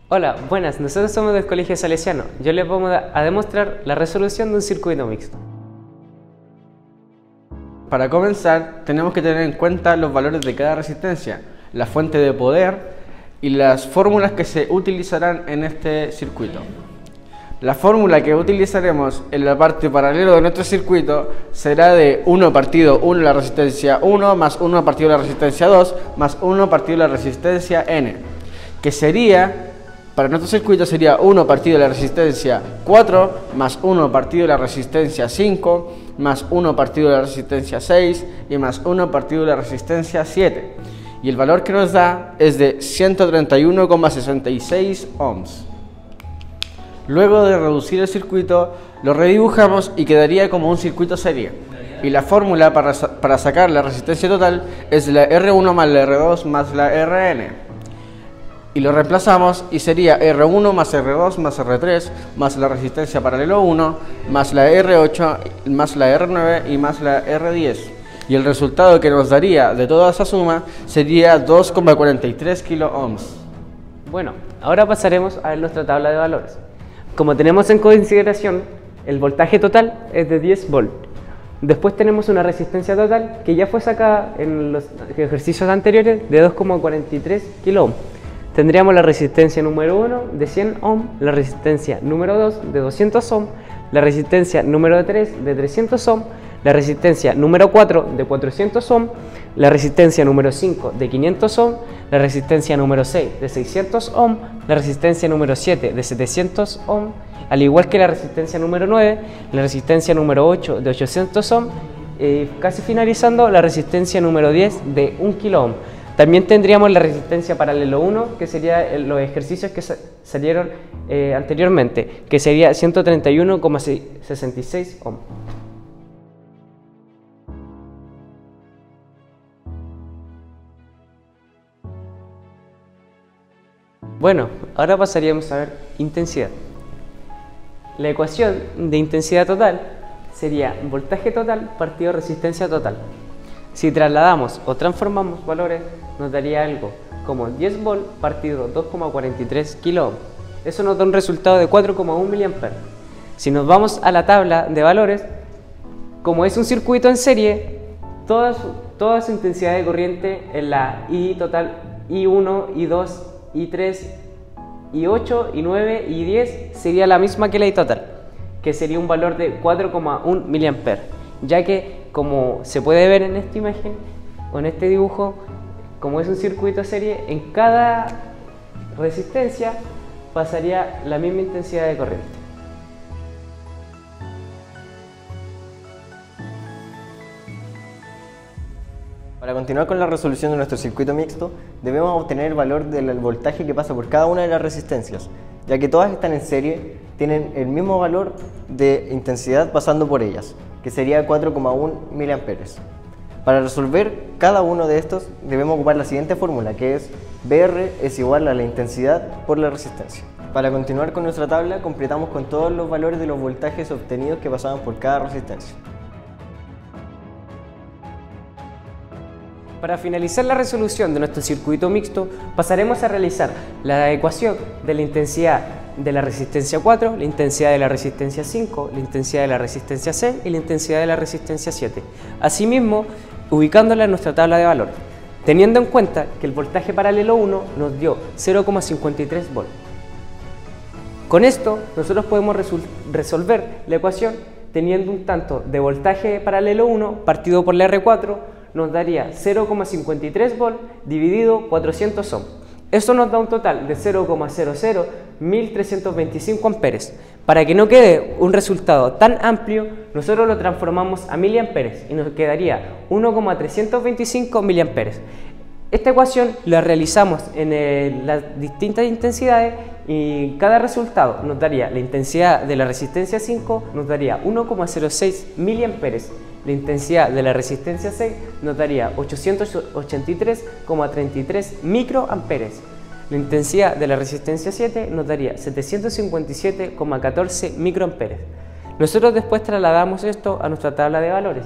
Hola, buenas, nosotros somos del Colegio Salesiano. Yo les vamos a demostrar la resolución de un circuito mixto. Para comenzar, tenemos que tener en cuenta los valores de cada resistencia, la fuente de poder y las fórmulas que se utilizarán en este circuito. La fórmula que utilizaremos en la parte paralela de nuestro circuito será de 1 partido 1 la resistencia 1 más 1 partido la resistencia 2 más 1 partido la resistencia n, que sería, para nuestro circuito sería 1 partido la resistencia 4 más 1 partido la resistencia 5 más 1 partido la resistencia 6 y más 1 partido la resistencia 7. Y el valor que nos da es de 131,66 ohms. Luego de reducir el circuito, lo redibujamos y quedaría como un circuito serie. Y la fórmula para sacar la resistencia total es la R1 más la R2 más la Rn. Y lo reemplazamos y sería R1 más R2 más R3 más la resistencia paralelo 1 más la R8 más la R9 y más la R10. Y el resultado que nos daría de toda esa suma sería 2,43 kilo ohms. Bueno, ahora pasaremos a ver nuestra tabla de valores. Como tenemos en consideración, el voltaje total es de 10 volt. Después tenemos una resistencia total que ya fue sacada en los ejercicios anteriores de 2,43 kilo ohm. Tendríamos la resistencia número 1 de 100 ohm, la resistencia número 2 de 200 ohm, la resistencia número 3 de 300 ohm, la resistencia número 4 de 400 ohm, la resistencia número 5 de 500 ohm, la resistencia número 6 de 600 ohm, la resistencia número 7 de 700 ohm, al igual que la resistencia número 9, la resistencia número 8 de 800 ohm y casi finalizando la resistencia número 10 de 1 kilo ohm. También tendríamos la resistencia paralelo 1, que serían los ejercicios que salieron anteriormente, que sería 131,66 ohm. Bueno, ahora pasaríamos a ver intensidad. La ecuación de intensidad total sería voltaje total partido resistencia total. Si trasladamos o transformamos valores, nos daría algo como 10 volt partido 2,43 kilo ohm. Eso nos da un resultado de 4,1 mA. Si nos vamos a la tabla de valores, como es un circuito en serie, toda su intensidad de corriente en la I total, I1, I2, I3, I8, I9 y I10 sería la misma que la I total, que sería un valor de 4,1 mA, ya que como se puede ver en esta imagen o en este dibujo, como es un circuito serie, en cada resistencia pasaría la misma intensidad de corriente. Para continuar con la resolución de nuestro circuito mixto, debemos obtener el valor del voltaje que pasa por cada una de las resistencias, ya que todas están en serie, tienen el mismo valor de intensidad pasando por ellas, que sería 4,1 mA. Para resolver cada uno de estos, debemos ocupar la siguiente fórmula, que es BR es igual a la intensidad por la resistencia. Para continuar con nuestra tabla, completamos con todos los valores de los voltajes obtenidos que pasaban por cada resistencia. Para finalizar la resolución de nuestro circuito mixto, pasaremos a realizar la ecuación de la intensidad de la resistencia 4, la intensidad de la resistencia 5, la intensidad de la resistencia 6 y la intensidad de la resistencia 7. Asimismo, ubicándola en nuestra tabla de valores, teniendo en cuenta que el voltaje paralelo 1 nos dio 0,53 volts. Con esto, nosotros podemos resolver la ecuación teniendo un tanto de voltaje paralelo 1 partido por la R4, nos daría 0,53 volt dividido 400 ohm. Esto nos da un total de 0,001325 amperes. Para que no quede un resultado tan amplio, nosotros lo transformamos a miliamperes y nos quedaría 1,325 miliamperes. Esta ecuación la realizamos en las distintas intensidades y cada resultado nos daría la intensidad de la resistencia 5 nos daría 1,06 miliamperes. La intensidad de la resistencia 6 nos daría 883,33 microamperes. La intensidad de la resistencia 7 nos daría 757,14 microamperes. Nosotros después trasladamos esto a nuestra tabla de valores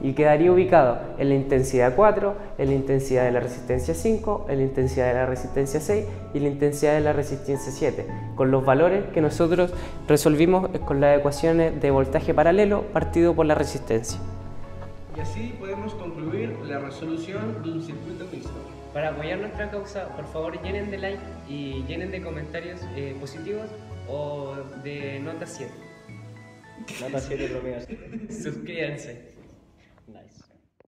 y quedaría ubicado en la intensidad 4, en la intensidad de la resistencia 5, en la intensidad de la resistencia 6 y la intensidad de la resistencia 7, con los valores que nosotros resolvimos con las ecuaciones de voltaje paralelo partido por la resistencia. Y así podemos concluir la resolución de un circuito mixto. Para apoyar nuestra causa, por favor llenen de like y llenen de comentarios positivos o de nota 7. Nota 7 promedio. Suscríbanse.